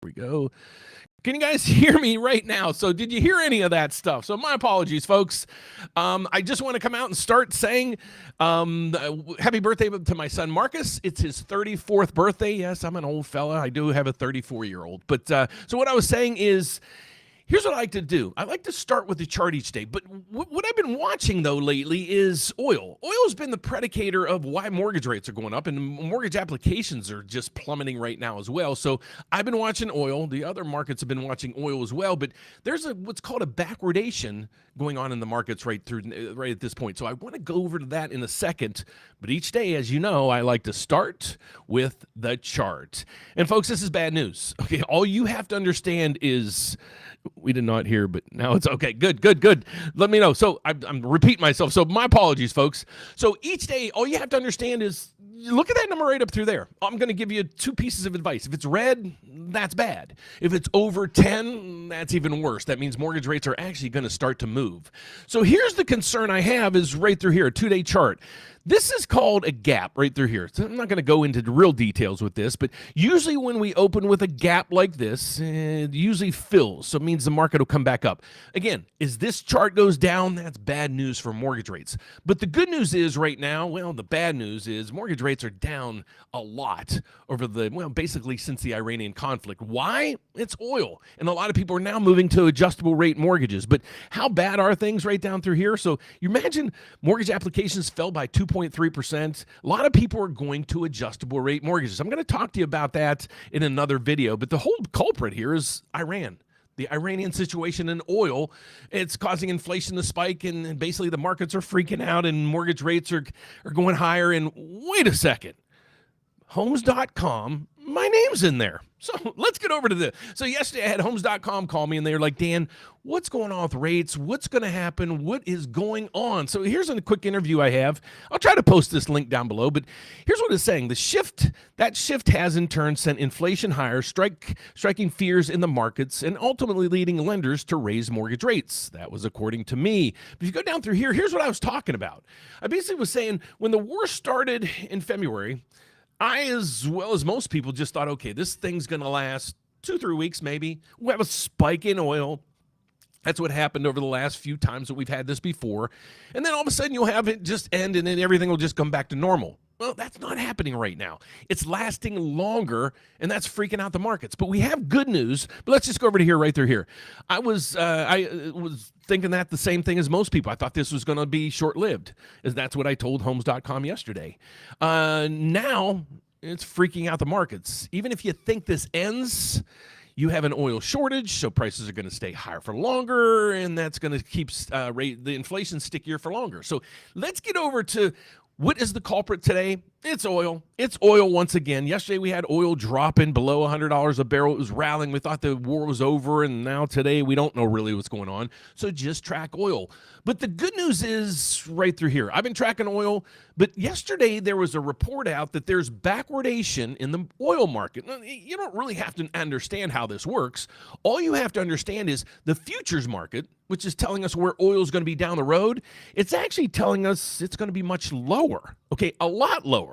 we go. Can you guys hear me right now? So did you hear any of that stuff? So my apologies, folks. I just want to come out and start saying happy birthday to my son, Marcus. It's his 34th birthday. Yes, I'm an old fella. I do have a 34-year-old. But so what I was saying is, here's what I like to do. I like to start with the chart each day. But what I've been watching, though, lately is oil. Oil has been the predicator of why mortgage rates are going up, and mortgage applications are just plummeting right now as well. So I've been watching oil. The other markets have been watching oil as well. But there's what's called a backwardation going on in the markets right at this point. So I want to go over to that in a second. But each day, as you know, I like to start with the chart. And folks, this is bad news. Okay, all you have to understand is we did not hear, but now it's okay. Good. Let me know. So I'm repeating myself. So my apologies, folks. So each day, all you have to understand is look at that number right up through there. I'm going to give you two pieces of advice. If it's red, that's bad. If it's over 10, that's even worse. That means mortgage rates are actually going to start to move. So here's the concern I have is right through here, a 2-day chart. This is called a gap right through here. So I'm not going to go into the real details with this, but usually when we open with a gap like this, it usually fills. So it means the market will come back up. Again, as this chart goes down, that's bad news for mortgage rates. But the good news is right now, well, the bad news is mortgage rates are down a lot over basically since the Iranian conflict. Why? It's oil. And a lot of people are now moving to adjustable rate mortgages. But how bad are things right down through here? So you imagine mortgage applications fell by 2.3%. A lot of people are going to adjustable rate mortgages. I'm going to talk to you about that in another video. But the whole culprit here is Iran. The Iranian situation in oil, it's causing inflation to spike, and basically the markets are freaking out and mortgage rates are going higher. And wait a second, homes.com, my name's in there. So let's get over to this. So yesterday I had homes.com call me and they were like, Dan, what's going on with rates? What's going to happen? What is going on? So here's a quick interview I have. I'll try to post this link down below, but here's what it's saying. That shift has in turn sent inflation higher, striking fears in the markets and ultimately leading lenders to raise mortgage rates. That was according to me. But if you go down through here, here's what I was talking about. I basically was saying when the war started in February, I, as well as most people, just thought, okay, this thing's going to last 2-3 weeks maybe. We'll have a spike in oil. That's what happened over the last few times that we've had this before. And then all of a sudden you'll have it just end and then everything will just come back to normal. Well, that's not happening right now. It's lasting longer, and that's freaking out the markets. But we have good news. But let's just go over to here, right through here. I was thinking that the same thing as most people. I thought this was going to be short-lived, as that's what I told homes.com yesterday. Now it's freaking out the markets. Even if you think this ends, you have an oil shortage, so prices are going to stay higher for longer, and that's going to keep the inflation stickier for longer. So let's get over to what is the culprit today? It's oil. It's oil once again. Yesterday we had oil dropping below $100 a barrel. It was rallying. We thought the war was over, and now today we don't know really what's going on. So just track oil. But the good news is right through here. I've been tracking oil, but yesterday there was a report out that there's backwardation in the oil market. Now, you don't really have to understand how this works. All you have to understand is the futures market, which is telling us where oil is going to be down the road. It's actually telling us it's going to be much lower. Okay, a lot lower.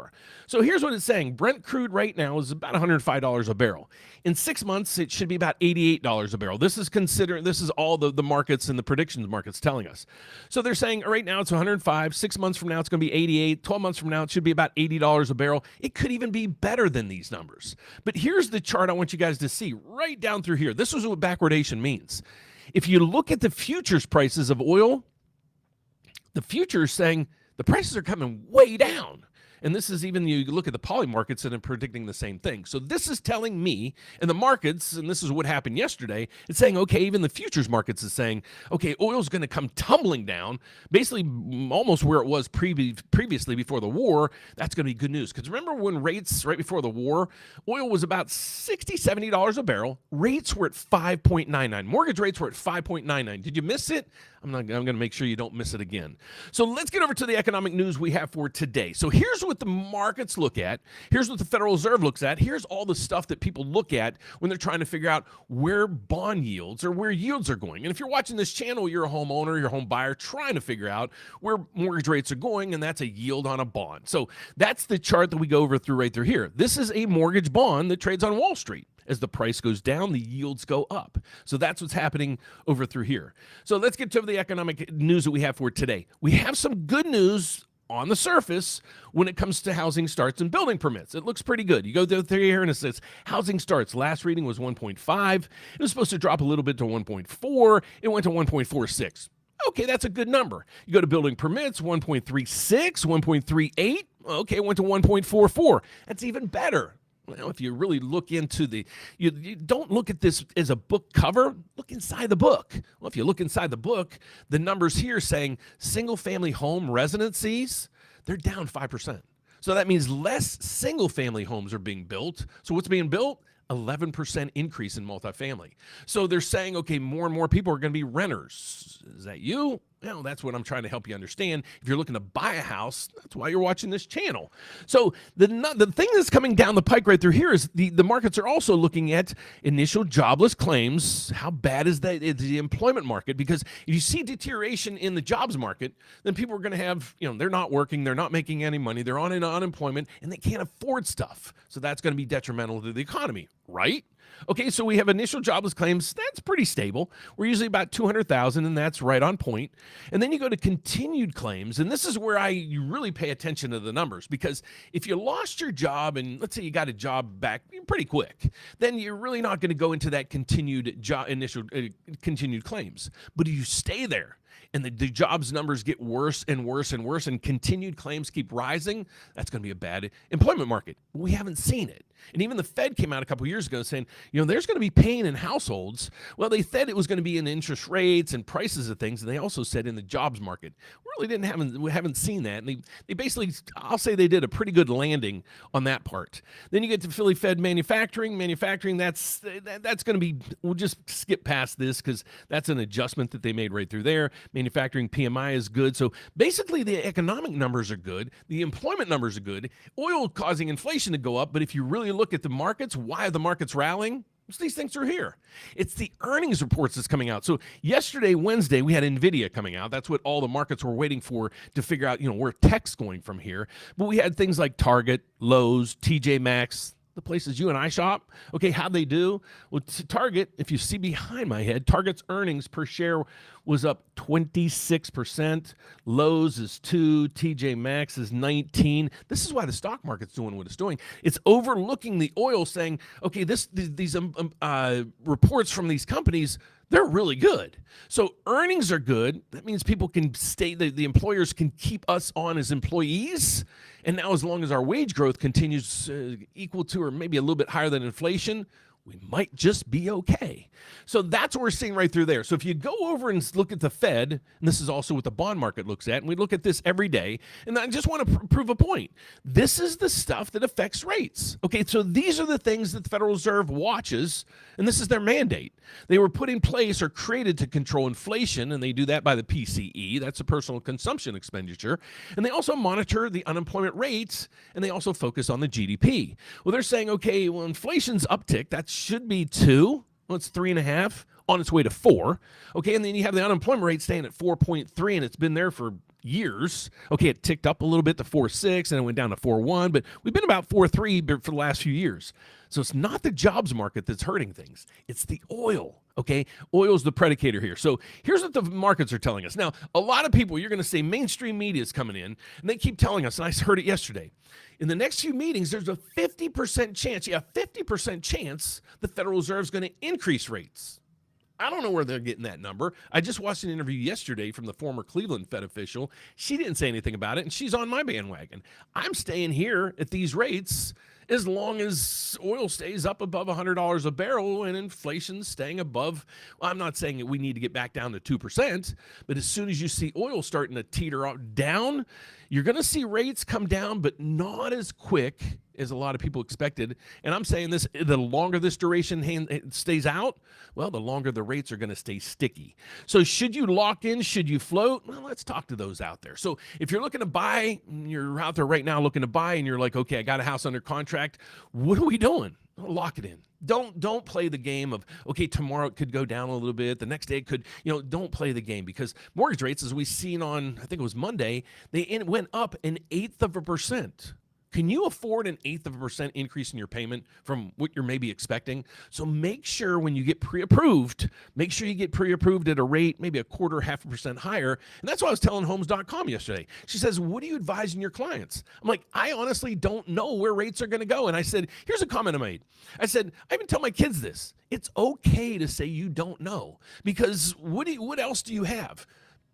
So here's what it's saying. Brent crude right now is about $105 a barrel. In 6 months, it should be about $88 a barrel. This is all the markets and the predictions markets telling us. So they're saying right now it's 105. 6 months from now, it's going to be 88. 12 months from now, it should be about $80 a barrel. It could even be better than these numbers. But here's the chart I want you guys to see right down through here. This is what backwardation means. If you look at the futures prices of oil, the futures saying the prices are coming way down. And this is even, you look at the poly markets and are predicting the same thing. So this is telling me, and the markets, and this is what happened yesterday, it's saying, okay, even the futures markets is saying, okay, oil's going to come tumbling down, basically almost where it was previously before the war. That's going to be good news. Because remember when rates right before the war, oil was about $60, $70 a barrel. Rates were at 5.99. Mortgage rates were at 5.99. Did you miss it? I'm going to make sure you don't miss it again. So let's get over to the economic news we have for today. So here's what the markets look at. Here's what the Federal Reserve looks at. Here's all the stuff that people look at when they're trying to figure out where bond yields or where yields are going. And if you're watching this channel, you're a homeowner, you're a home buyer trying to figure out where mortgage rates are going, and that's a yield on a bond. So that's the chart that we go over through right through here. This is a mortgage bond that trades on Wall Street. As the price goes down, the yields go up. So that's what's happening over through here. So let's get to the economic news that we have for today. We have some good news on the surface when it comes to housing starts and building permits. It looks pretty good. You go through here and it says housing starts. Last reading was 1.5. It was supposed to drop a little bit to 1.4. It went to 1.46. Okay, that's a good number. You go to building permits, 1.36, 1.38. Okay, it went to 1.44. That's even better. Well, if you really look into you don't look at this as a book cover, look inside the book. Well, if you look inside the book, the numbers here saying single-family home residencies, they're down 5%. So that means less single-family homes are being built. So what's being built? 11% increase in multifamily. So they're saying, okay, more and more people are going to be renters. Is that you? Well, that's what I'm trying to help you understand. If you're looking to buy a house, that's why you're watching this channel. So the thing that's coming down the pike right through here is the markets are also looking at initial jobless claims. How bad is the employment market? Because if you see deterioration in the jobs market, then people are going to have, they're not working, they're not making any money, they're on unemployment, and they can't afford stuff. So that's going to be detrimental to the economy, right? Okay, so we have initial jobless claims. That's pretty stable. We're usually about 200,000, and that's right on point. And then you go to continued claims, and this is where you really pay attention to the numbers, because if you lost your job, and let's say you got a job back pretty quick, then you're really not going to go into that continued continued claims. But if you stay there, and the jobs numbers get worse and worse and worse, and continued claims keep rising, that's going to be a bad employment market. We haven't seen it. And even the Fed came out a couple years ago saying, there's going to be pain in households. Well, they said it was going to be in interest rates and prices of things, and they also said in the jobs market. We haven't seen that. And they basically, I'll say they did a pretty good landing on that part. Then you get to Philly Fed manufacturing. Manufacturing, that's going to be, we'll just skip past this because that's an adjustment that they made right through there. Manufacturing PMI is good. So basically the economic numbers are good. The employment numbers are good. Oil causing inflation to go up. But if you really look at the markets, why are the markets rallying? These things are here. It's the earnings reports that's coming out. So yesterday, Wednesday, we had NVIDIA coming out. That's what all the markets were waiting for to figure out, where tech's going from here. But we had things like Target, Lowe's, TJ Maxx, the places you and I shop. Okay, how'd they do? Well, Target, if you see behind my head, Target's earnings per share was up 26%. Lowe's is 2%. TJ Maxx is 19%. This is why the stock market's doing what it's doing. It's overlooking the oil, saying, okay, these reports from these companies, they're really good. So earnings are good. That means people can stay, the employers can keep us on as employees. And now as long as our wage growth continues equal to or maybe a little bit higher than inflation, we might just be okay. So that's what we're seeing right through there. So if you go over and look at the Fed, and this is also what the bond market looks at, and we look at this every day, and I just want to prove a point. This is the stuff that affects rates. Okay, so these are the things that the Federal Reserve watches, and this is their mandate. They were put in place or created to control inflation, and they do that by the PCE. That's a personal consumption expenditure. And they also monitor the unemployment rates, and they also focus on the GDP. Well, they're saying, okay, well, inflation's uptick. That should be 2. Well, it's 3.5 on its way to 4. Okay, and then you have the unemployment rate staying at 4.3, and it's been there for years. Okay, it ticked up a little bit to 4.6, and it went down to 4.1, but we've been about 4.3 for the last few years. So it's not the jobs market that's hurting things. It's the oil. Okay, oil's the predicator here. So here's what the markets are telling us. Now, a lot of people, you're going to say mainstream media is coming in, and they keep telling us, and I heard it yesterday, in the next few meetings, there's a 50% chance, 50% chance the Federal Reserve is going to increase rates. I don't know where they're getting that number. I just watched an interview yesterday from the former Cleveland Fed official. She didn't say anything about it, and she's on my bandwagon. I'm staying here at these rates as long as oil stays up above $100 a barrel and inflation's staying above. Well, I'm not saying that we need to get back down to 2%, but as soon as you see oil starting to teeter down, you're going to see rates come down, but not as quick as a lot of people expected. And I'm saying this, the longer this duration stays out, well, the longer the rates are going to stay sticky. So should you lock in? Should you float? Well, let's talk to those out there. So if you're looking to buy, you're out there right now looking to buy, and you're like, okay, I got a house under contract. What are we doing? Lock it in. Don't play the game of, okay, tomorrow it could go down a little bit. The next day it could, don't play the game, because mortgage rates, as we've seen on, I think it was Monday, they went up 1/8%. Can you afford an 1/8 of a percent increase in your payment from what you're maybe expecting? So make sure when you get pre-approved, make sure you get pre-approved at a rate maybe 1/4, 0.5% higher. And that's what I was telling homes.com yesterday. She says, what are you advising your clients? I'm like, I honestly don't know where rates are going to go. And I said, here's a comment I made. I said, I even tell my kids this. It's okay to say you don't know, because what else do you have?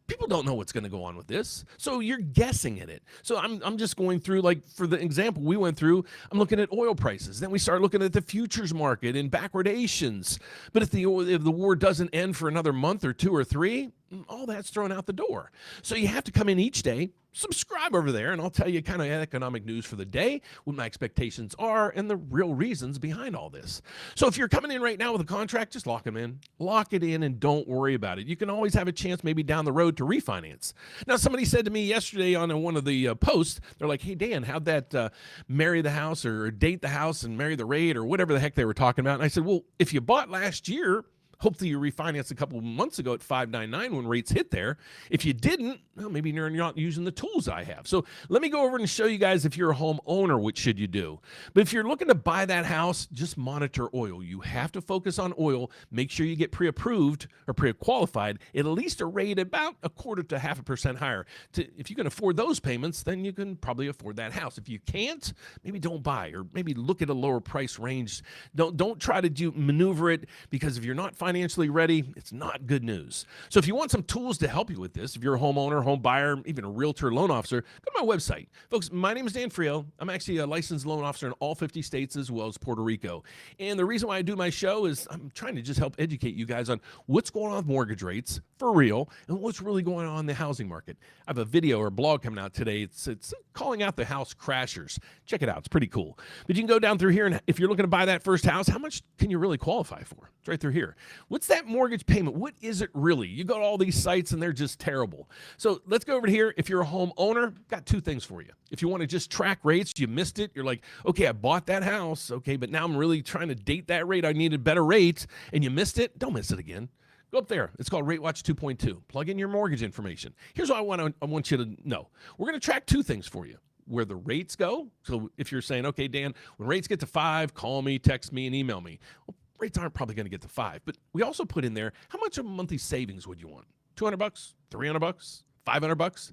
People don't know what's going to go on with this. So you're guessing at it. So I'm just going through, like, for the example we went through, I'm looking at oil prices. Then we start looking at the futures market and backwardations. But if the war doesn't end for another month or 2 or 3, all that's thrown out the door. So you have to come in each day, subscribe over there, and I'll tell you kind of economic news for the day, what my expectations are, and the real reasons behind all this. So if you're coming in right now with a contract, just lock them in. Lock it in and don't worry about it. You can always have a chance maybe down the road to refinance. Now, somebody said to me yesterday on one of the posts, they're like, hey, Dan, how'd that marry the house or date the house and marry the rate or whatever the heck they were talking about? And I said, well, if you bought last year, hopefully you refinanced a couple of months ago at 5.99 when rates hit there. If you didn't, well, maybe you're not using the tools I have. So let me go over and show you guys, if you're a homeowner, what should you do. But if you're looking to buy that house, just monitor oil. You have to focus on oil. Make sure you get pre-approved or pre-qualified at least a rate about 1/4 to 0.5% higher. If you can afford those payments, then you can probably afford that house. If you can't, maybe don't buy, or maybe look at a lower price range. Don't try to maneuver it, because if you're not financially ready, it's not good news. So if you want some tools to help you with this, if you're a homeowner, home buyer, even a realtor, loan officer, go to my website. Folks, my name is Dan Frio. I'm actually a licensed loan officer in all 50 states as well as Puerto Rico. And the reason why I do my show is I'm trying to just help educate you guys on what's going on with mortgage rates for real and what's really going on in the housing market. I have a video or blog coming out today. It's calling out the house crashers. Check it out. It's pretty cool. But you can go down through here, and if you're looking to buy that first house, how much can you really qualify for? It's right through here. What's that mortgage payment? What is it really? You go to all these sites and they're just terrible. So let's go over to here. If you're a homeowner, got 2 things for you. If you want to just track rates, you missed it. You're like, okay, I bought that house. Okay, but now I'm really trying to date that rate. I need a better rate, and you missed it. Don't miss it again. Go up there. It's called Rate Watch 2.2. Plug in your mortgage information. Here's what I want you to know. We're going to track 2 things for you. Where the rates go. So if you're saying, okay, Dan, when rates get to 5, call me, text me, and email me. Well, rates aren't probably going to get to 5, but we also put in there, how much of a monthly savings would you want? $200, $300, $500?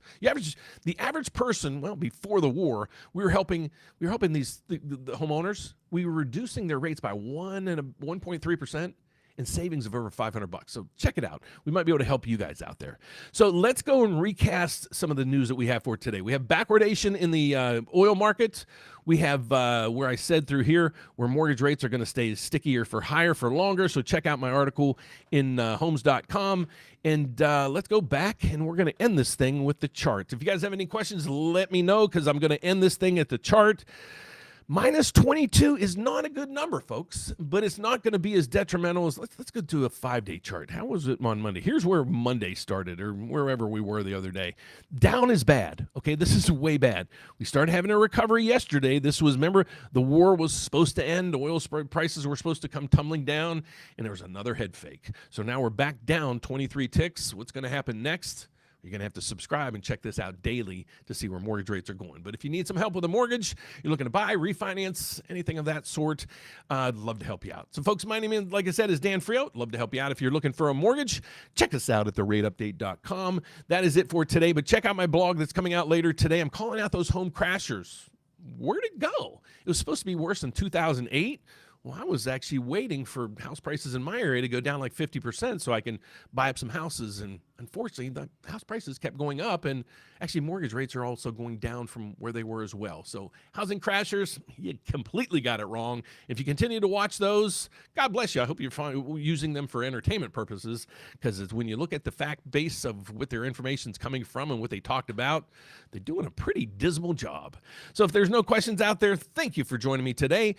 The average person, well, before the war, we were helping the homeowners. We were reducing their rates by 1.3%. and savings of over $500. So check it out. We might be able to help you guys out there. So let's go and recast some of the news that we have for today. We have backwardation in the oil market. We have where I said through here where mortgage rates are going to stay stickier for higher for longer. So check out my article in homes.com. And let's go back, and we're going to end this thing with the chart. If you guys have any questions, let me know, because I'm going to end this thing at the chart. Minus 22 is not a good number, folks, but it's not going to be as detrimental as, let's go to a 5-day chart. How was it on Monday? Here's where Monday started, or wherever we were the other day. Down is bad. Okay, this is way bad. We started having a recovery yesterday. This was, remember, the war was supposed to end. Oil prices were supposed to come tumbling down, and there was another head fake. So now we're back down 23 ticks. What's going to happen next? You're going to have to subscribe and check this out daily to see where mortgage rates are going. But if you need some help with a mortgage, you're looking to buy, refinance, anything of that sort, I'd love to help you out. So, folks, my name, like I said, is Dan Frio. I'd love to help you out. If you're looking for a mortgage, check us out at therateupdate.com. That is it for today. But check out my blog that's coming out later today. I'm calling out those home crashers. Where'd it go? It was supposed to be worse in 2008. Well, I was actually waiting for house prices in my area to go down like 50% so I can buy up some houses. And unfortunately, the house prices kept going up, and actually mortgage rates are also going down from where they were as well. So housing crashers, you completely got it wrong. If you continue to watch those, God bless you. I hope you're using them for entertainment purposes, because it's when you look at the fact base of what their information's coming from and what they talked about, they're doing a pretty dismal job. So if there's no questions out there, thank you for joining me today.